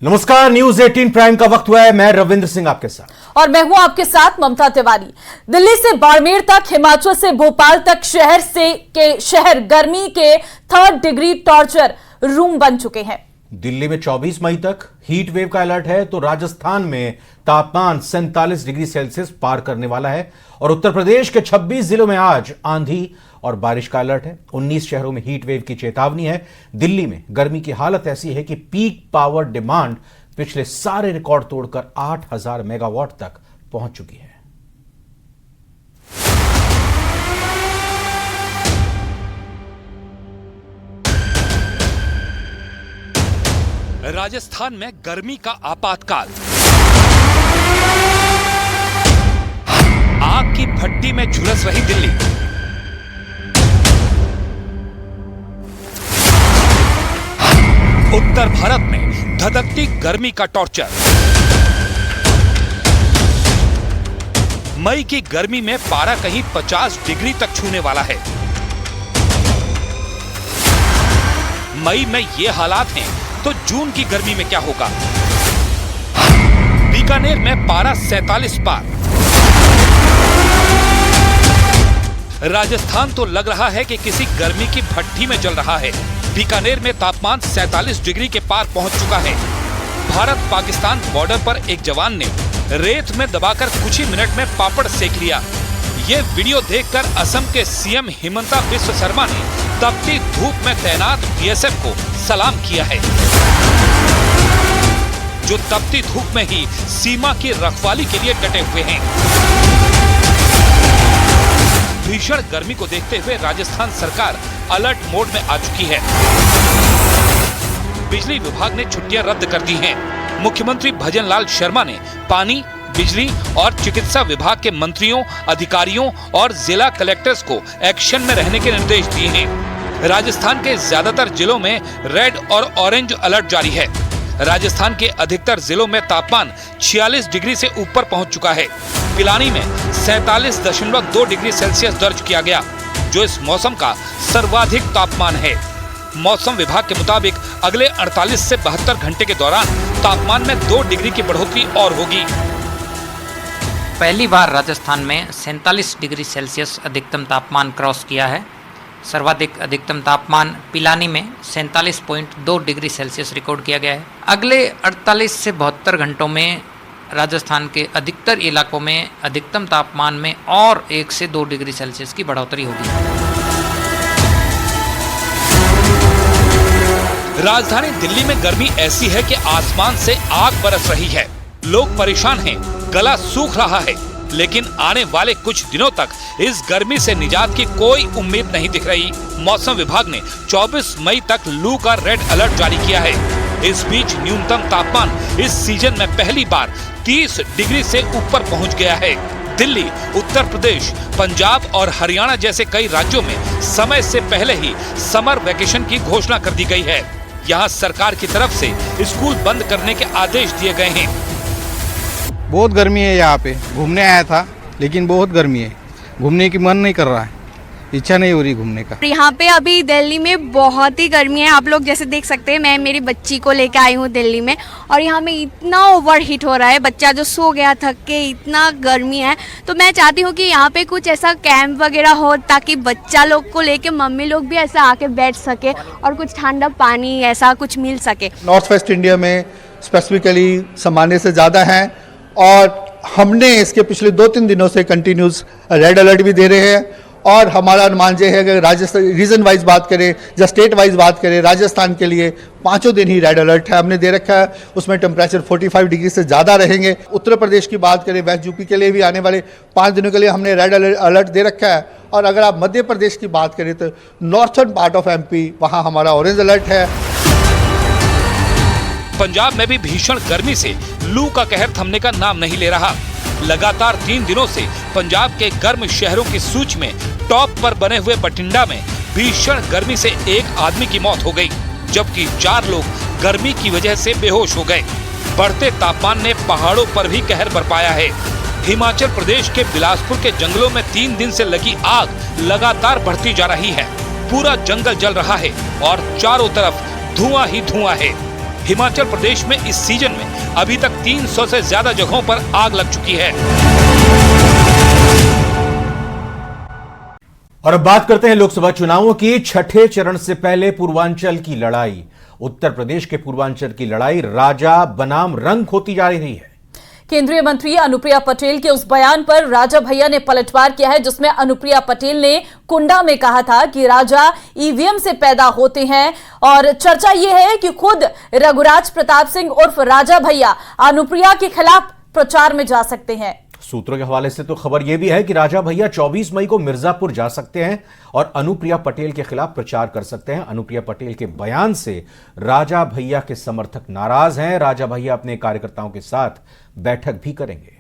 नमस्कार, news 18 prime का वक्त हुआ है। मैं रविंद्र सिंह आपके साथ और मैं हूं आपके साथ ममता तिवारी। दिल्ली से बाड़मेर तक, हिमाचल से भोपाल तक शहर गर्मी के 3rd डिग्री टॉर्चर रूम बन चुके हैं। दिल्ली में 24 मई तक हीट वेव का अलर्ट है, तो राजस्थान में तापमान 47 डिग्री सेल्सियस पार करने वाला है और उत्तर प्रदेश के 26 जिलों में आज आंधी और बारिश का अलर्ट है। 19 शहरों में हीट वेव की चेतावनी है। दिल्ली में गर्मी की हालत ऐसी है कि पीक पावर डिमांड पिछले सारे रिकॉर्ड तोड़कर 8000 मेगावाट तक पहुंच चुकी है। राजस्थान में गर्मी का आपातकाल। आग की भट्टी में झुलस रही दिल्ली। उत्तर भारत में धधकती गर्मी का टॉर्चर। मई की गर्मी में पारा कहीं 50 डिग्री तक छूने वाला है। मई में ये हालात हैं तो जून की गर्मी में क्या होगा? बीकानेर में पारा 47 पार। राजस्थान तो लग रहा है कि किसी गर्मी की भट्टी में जल रहा है। बीकानेर में तापमान 47 डिग्री के पार पहुंच चुका है। भारत पाकिस्तान बॉर्डर पर एक जवान ने रेत में दबाकर कुछ ही मिनट में पापड़ सेक लिया। ये वीडियो देखकर असम के सीएम हिमंता बिस्वा शर्मा ने तपती धूप में तैनात बीएसएफ को सलाम किया है, जो तपती धूप में ही सीमा की रखवाली के लिए डटे हुए हैं। भीषण गर्मी को देखते हुए राजस्थान सरकार अलर्ट मोड में आ चुकी है। बिजली विभाग ने छुट्टियां रद्द कर दी हैं। मुख्यमंत्री भजन लाल शर्मा ने पानी, बिजली और चिकित्सा विभाग के मंत्रियों, अधिकारियों और जिला कलेक्टर्स को एक्शन में रहने के निर्देश दिए हैं। राजस्थान के ज्यादातर जिलों में रेड और ऑरेंज अलर्ट जारी है। राजस्थान के अधिकतर जिलों में तापमान 46 डिग्री से ऊपर पहुंच चुका है। पिलानी में 47.2 डिग्री सेल्सियस दर्ज किया गया, जो इस मौसम का सर्वाधिक तापमान है। मौसम विभाग के मुताबिक अगले 48 से 72 घंटे के दौरान तापमान में 2 डिग्री की बढ़ोतरी और होगी। पहली बार राजस्थान में 47 डिग्री सेल्सियस अधिकतम तापमान क्रॉस किया है। सर्वाधिक अधिकतम तापमान पिलानी में 47.2 डिग्री सेल्सियस रिकॉर्ड किया गया है। अगले 48 से 72 घंटों में राजस्थान के अधिकतर इलाकों में अधिकतम तापमान में और 1 से 2 डिग्री सेल्सियस की बढ़ोतरी होगी। राजधानी दिल्ली में गर्मी ऐसी है कि आसमान से आग बरस रही है। लोग परेशान हैं, गला सूख रहा है, लेकिन आने वाले कुछ दिनों तक इस गर्मी से निजात की कोई उम्मीद नहीं दिख रही। मौसम विभाग ने 24 मई तक लू का रेड अलर्ट जारी किया है। इस बीच न्यूनतम तापमान इस सीजन में पहली बार 30 डिग्री से ऊपर पहुंच गया है। दिल्ली, उत्तर प्रदेश, पंजाब और हरियाणा जैसे कई राज्यों में समय से पहले ही समर वेकेशन की घोषणा कर दी गई है। यहाँ सरकार की तरफ से स्कूल बंद करने के आदेश दिए गए हैं। बहुत गर्मी है यहाँ पे। घूमने आया था लेकिन बहुत गर्मी है, घूमने की मन नहीं कर रहा है, इच्छा नहीं हो रही घूमने का। यहाँ पे अभी दिल्ली में बहुत ही गर्मी है। आप लोग जैसे देख सकते हैं, मैं मेरी बच्ची को लेके आई हूँ दिल्ली में और यहाँ में इतना ओवर हीट हो रहा है। बच्चा जो सो गया थक के, इतना गर्मी है। तो मैं चाहती हूँ कि यहाँ पे कुछ ऐसा कैंप वगैरह हो ताकि बच्चा लोग को लेके मम्मी लोग भी ऐसा आके बैठ सके और कुछ ठंडा पानी ऐसा कुछ मिल सके। नॉर्थ वेस्ट इंडिया में स्पेसिफिकली सामान्य से ज़्यादा है और हमने इसके पिछले 2-3 दिनों से कंटिन्यूस रेड अलर्ट भी दे रहे हैं। और हमारा अनुमान ये है कि राजस्थान रीजन वाइज बात करें या स्टेट वाइज बात करें, राजस्थान के लिए 5 दिन ही रेड अलर्ट है हमने दे रखा है। उसमें टेम्परेचर 45 डिग्री से ज़्यादा रहेंगे। उत्तर प्रदेश की बात करें, वेस्ट यूपी के लिए भी आने वाले 5 दिनों के लिए हमने रेड अलर्ट दे रखा है। और अगर आप मध्य प्रदेश की बात करें तो नॉर्थर्न पार्ट ऑफ एमपी, वहाँ हमारा ऑरेंज अलर्ट है। पंजाब में भी भीषण गर्मी से लू का कहर थमने का नाम नहीं ले रहा। लगातार 3 दिनों से पंजाब के गर्म शहरों की सूची में टॉप पर बने हुए बठिंडा में भीषण गर्मी से एक आदमी की मौत हो गई, जबकि 4 लोग गर्मी की वजह से बेहोश हो गए। बढ़ते तापमान ने पहाड़ों पर भी कहर बरपाया है। हिमाचल प्रदेश के बिलासपुर के जंगलों में 3 दिन से लगी आग लगातार बढ़ती जा रही है। पूरा जंगल जल रहा है और चारों तरफ धुआं ही धुआं है। हिमाचल प्रदेश में इस सीजन में अभी तक 300 से ज्यादा जगहों पर आग लग चुकी है। और अब बात करते हैं लोकसभा चुनावों की। छठे चरण से पहले पूर्वांचल की लड़ाई, उत्तर प्रदेश के पूर्वांचल की लड़ाई राजा बनाम रंग होती जा रही है। केंद्रीय मंत्री अनुप्रिया पटेल के उस बयान पर राजा भैया ने पलटवार किया है, जिसमें अनुप्रिया पटेल ने कुंडा में कहा था कि राजा ईवीएम से पैदा होते हैं। और चर्चा यह है कि खुद रघुराज प्रताप सिंह उर्फ राजा भैया अनुप्रिया के खिलाफ प्रचार में जा सकते हैं। सूत्रों के हवाले से तो खबर यह भी है कि राजा भैया 24 मई को मिर्जापुर जा सकते हैं और अनुप्रिया पटेल के खिलाफ प्रचार कर सकते हैं। अनुप्रिया पटेल के बयान से राजा भैया के समर्थक नाराज हैं। राजा भैया अपने कार्यकर्ताओं के साथ बैठक भी करेंगे।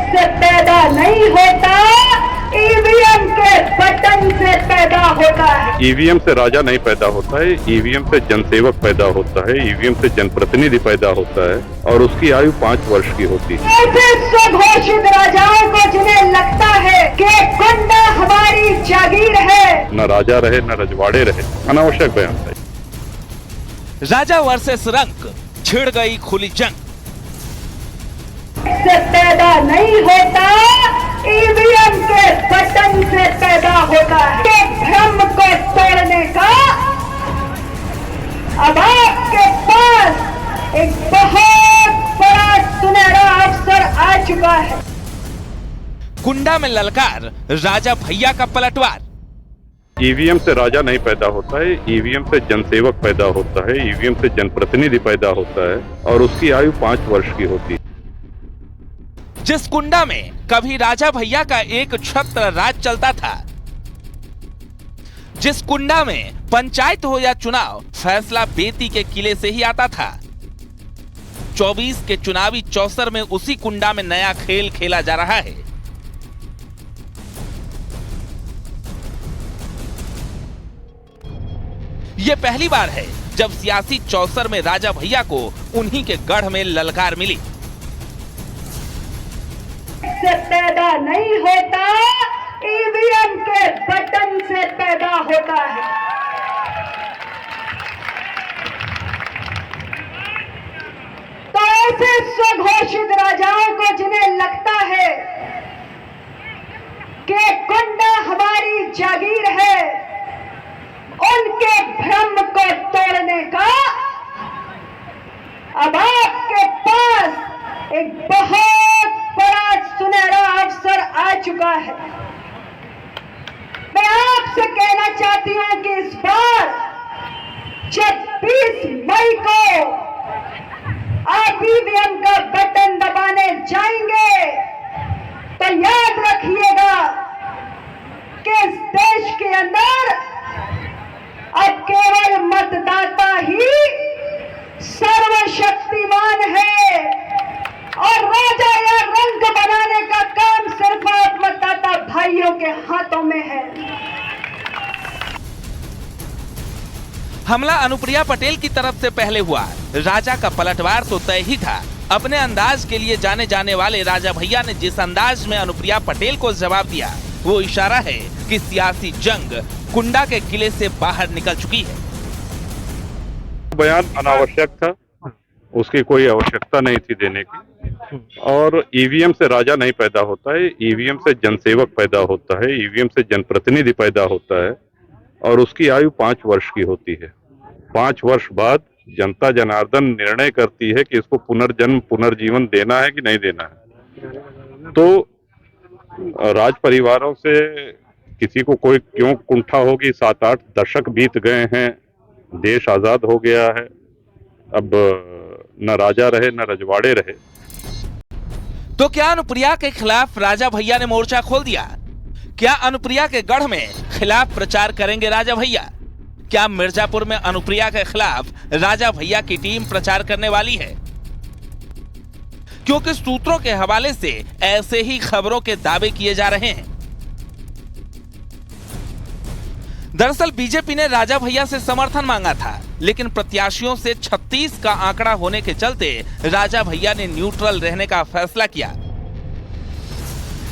से पैदा नहीं होता, ईवीएम के बटन से पैदा होता है। ईवीएम से राजा नहीं पैदा होता है, ईवीएम से जनसेवक पैदा होता है, ईवीएम से जनप्रतिनिधि पैदा होता है और उसकी आयु 5 वर्ष की होती है। ऐसे स्वघोषित राजाओं को जिन्हें लगता है कि कुंडा हमारी जागीर है, न राजा रहे न रजवाड़े रहे, अनावश्यक बयान है। राजा वर्सेस रंग, छिड़ गई खुली जंग। से पैदा नहीं होता, ईवीएम के बटन से पैदा होता है। के भ्रम को तोड़ने का अब आपके पास एक बहुत बड़ा सुनहरा अवसर आ चुका है। कुंडा में ललकार, राजा भैया का पलटवार। ईवीएम से राजा नहीं पैदा होता है, ईवीएम से जनसेवक पैदा होता है, ईवीएम से जनप्रतिनिधि पैदा होता है और उसकी आयु 5 वर्ष की होती है। जिस कुंडा में कभी राजा भैया का एक छत्र राज चलता था, जिस कुंडा में पंचायत हो या चुनाव फैसला बेती के किले से ही आता था, 24 के चुनावी चौसर में उसी कुंडा में नया खेल खेला जा रहा है। यह पहली बार है जब सियासी चौसर में राजा भैया को उन्हीं के गढ़ में ललकार मिली। से पैदा नहीं होता, ईवीएम के बटन से पैदा होता है। तो ऐसे स्वघोषित राजाओं को जिन्हें लगता है कि कुंडा हमारी जागीर है, उनके भ्रम को तोड़ने का अब आपके पास एक बहुत बड़ा सुनहरा अवसर आ चुका है। मैं आपसे कहना चाहती हूं कि इस बार 26 मई को आप ईवीएम का बटन दबाने जाएंगे तो याद रखिएगा कि इस देश के अंदर अब केवल मतदाता ही सर्वशक्तिमान है और राजा या रंग बनाने का काम सिर्फ आप मतदाता भाइयों के हाथों में है। हमला अनुप्रिया पटेल की तरफ से पहले हुआ। राजा का पलटवार तो तय ही था। अपने अंदाज के लिए जाने जाने वाले राजा भैया ने जिस अंदाज में अनुप्रिया पटेल को जवाब दिया, वो इशारा है कि सियासी जंग कुंडा के किले से बाहर निकल चुकी है। बयान अनावश्यक था, उसकी कोई आवश्यकता नहीं थी देने की। और ईवीएम से राजा नहीं पैदा होता है, ईवीएम से जनसेवक पैदा होता है, ईवीएम से जनप्रतिनिधि पैदा होता है और उसकी आयु 5 वर्ष की होती है। 5 वर्ष बाद जनता जनार्दन निर्णय करती है कि इसको पुनर्जन्म पुनर्जीवन देना है कि नहीं देना है। तो राज परिवारों से किसी को कोई क्यों कुंठा होगी? 7-8 दशक बीत गए हैं, देश आजाद हो गया है, अब न राजा रहे न रजवाड़े रहे। तो क्या अनुप्रिया के खिलाफ राजा भैया ने मोर्चा खोल दिया? क्या अनुप्रिया के गढ़ में खिलाफ प्रचार करेंगे राजा भैया? क्या मिर्जापुर में अनुप्रिया के खिलाफ राजा भैया की टीम प्रचार करने वाली है? क्योंकि सूत्रों के हवाले से ऐसे ही खबरों के दावे किए जा रहे हैं। दरअसल बीजेपी ने राजा भैया से समर्थन मांगा था, लेकिन प्रत्याशियों से 36 का आंकड़ा होने के चलते राजा भैया ने न्यूट्रल रहने का फैसला किया।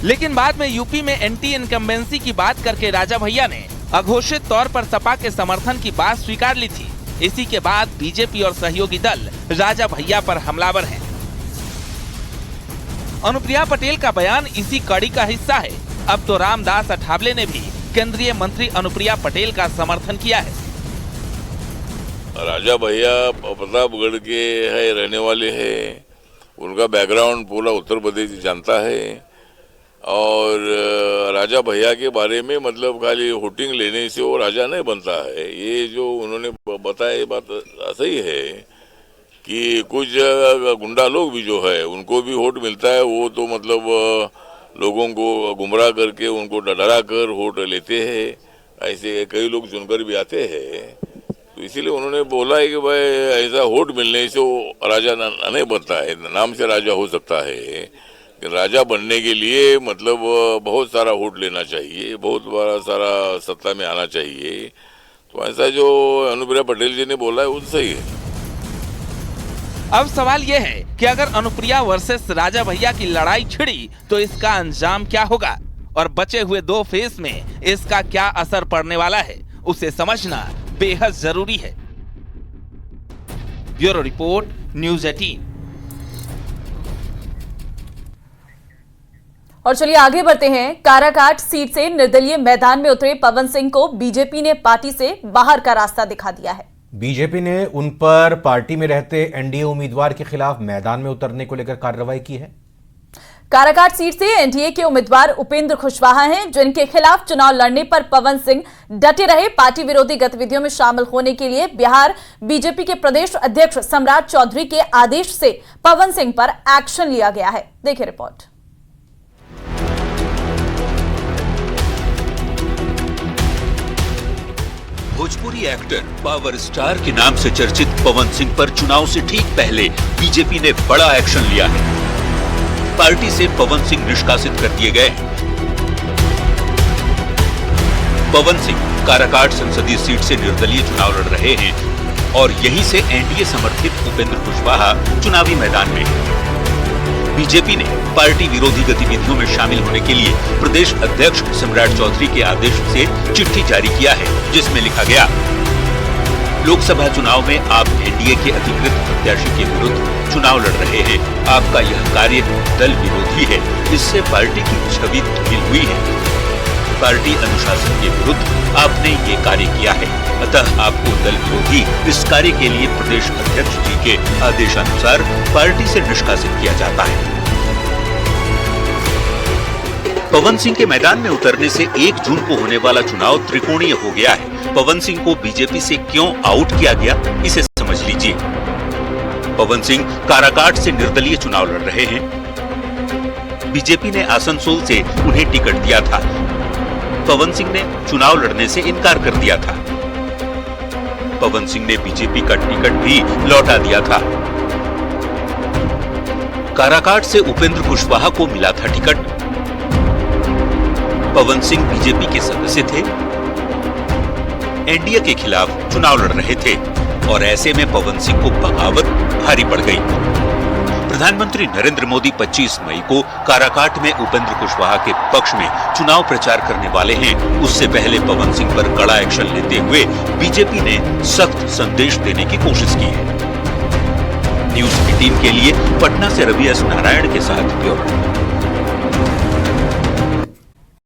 लेकिन बाद में यूपी में एंटी इनकम्बेंसी की बात करके राजा भैया ने अघोषित तौर पर सपा के समर्थन की बात स्वीकार ली थी। इसी के बाद बीजेपी और सहयोगी दल राजा भैया पर हमलावर हैं। अनुप्रिया पटेल का बयान इसी कड़ी का हिस्सा है। अब तो रामदास अठावले ने भी केंद्रीय मंत्री अनुप्रिया पटेल का समर्थन किया है। राजा भैया प्रतापगढ़ के है, रहने वाले हैं, उनका बैकग्राउंड पूरा उत्तर प्रदेश जानता है और राजा भैया के बारे में मतलब खाली वोटिंग लेने से वो राजा नहीं बनता है। ये जो उन्होंने बताया बात सही है कि कुछ गुंडा लोग भी जो है उनको भी वोट मिलता है, वो तो मतलब लोगों को गुमराह करके उनको डरा कर वोट लेते हैं। ऐसे कई लोग चुनकर भी आते हैं, तो इसीलिए उन्होंने बोला है कि भाई ऐसा वोट मिलने से वो राजा नहीं बनता है। नाम से राजा हो सकता है, राजा बनने के लिए मतलब बहुत सारा वोट लेना चाहिए, बहुत बड़ा सारा सत्ता में आना चाहिए। तो ऐसा जो अनुप्रिया पटेल जी ने बोला है वो सही है। अब सवाल यह है कि अगर अनुप्रिया वर्सेस राजा भैया की लड़ाई छिड़ी तो इसका अंजाम क्या होगा और बचे हुए 2 फेज में इसका क्या असर पड़ने वाला है, उसे समझना बेहद जरूरी है। Bureau report, news 18। और चलिए आगे बढ़ते हैं। काराकाट सीट से निर्दलीय मैदान में उतरे पवन सिंह को बीजेपी ने पार्टी से बाहर का रास्ता दिखा दिया है। बीजेपी ने उन पर पार्टी में रहते एनडीए उम्मीदवार के खिलाफ मैदान में उतरने को लेकर कार्रवाई की है। काराकाट सीट से एनडीए के उम्मीदवार उपेंद्र कुशवाहा हैं, जिनके खिलाफ चुनाव लड़ने पर पवन सिंह डटे रहे। पार्टी विरोधी गतिविधियों में शामिल होने के लिए बिहार बीजेपी के प्रदेश अध्यक्ष सम्राट चौधरी के आदेश से पवन सिंह पर एक्शन लिया गया है। देखिए report. Bhojpuri actor power star के नाम से चर्चित पवन सिंह पर चुनाव से ठीक पहले बीजेपी ने बड़ा एक्शन लिया है। पार्टी से पवन सिंह निष्कासित कर दिए गए हैं। पवन सिंह काराकाट संसदीय सीट से निर्दलीय चुनाव लड़ रहे हैं और यहीं से एनडीए समर्थित उपेंद्र कुशवाहा चुनावी मैदान में हैं। बीजेपी ने पार्टी विरोधी गतिविधियों में शामिल होने के लिए प्रदेश अध्यक्ष सम्राट चौधरी के आदेश से चिट्ठी जारी किया है, जिसमें लिखा गया, लोकसभा चुनाव में आप एनडीए के अधिकृत प्रत्याशी के विरुद्ध चुनाव लड़ रहे हैं। आपका यह कार्य दल विरोधी है, इससे पार्टी की छवि धूमिल हुई है। पार्टी अनुशासन के विरुद्ध आपने ये कार्य किया है, अतः आपको दल विरोधी इस कार्य के लिए प्रदेश अध्यक्ष जी के आदेशानुसार पार्टी से निष्कासित किया जाता है। पवन सिंह के मैदान में उतरने से 1 जून को होने वाला चुनाव त्रिकोणीय हो गया है। पवन सिंह को बीजेपी से क्यों आउट किया गया, इसे समझ लीजिए। पवन सिंह काराकाट से निर्दलीय चुनाव लड़ रहे हैं। बीजेपी ने आसनसोल से उन्हें टिकट दिया था। पवन सिंह ने चुनाव लड़ने से इनकार कर दिया था। पवन सिंह ने बीजेपी का टिकट भी लौटा दिया था। काराकाट से उपेंद्र कुशवाहा को मिला था टिकट। पवन सिंह बीजेपी के सदस्य थे, एनडीए के खिलाफ चुनाव लड़ रहे थे और ऐसे में पवन सिंह को बगावत भारी पड़ गई। प्रधानमंत्री नरेंद्र मोदी 25 मई को काराकाट में उपेंद्र कुशवाहा के पक्ष में चुनाव प्रचार करने वाले हैं। उससे पहले पवन सिंह पर कड़ा एक्शन लेते हुए बीजेपी ने सख्त संदेश देने की कोशिश की है। न्यूज़ 18 के लिए पटना से रवि एस नारायण के साथ ब्यूरो।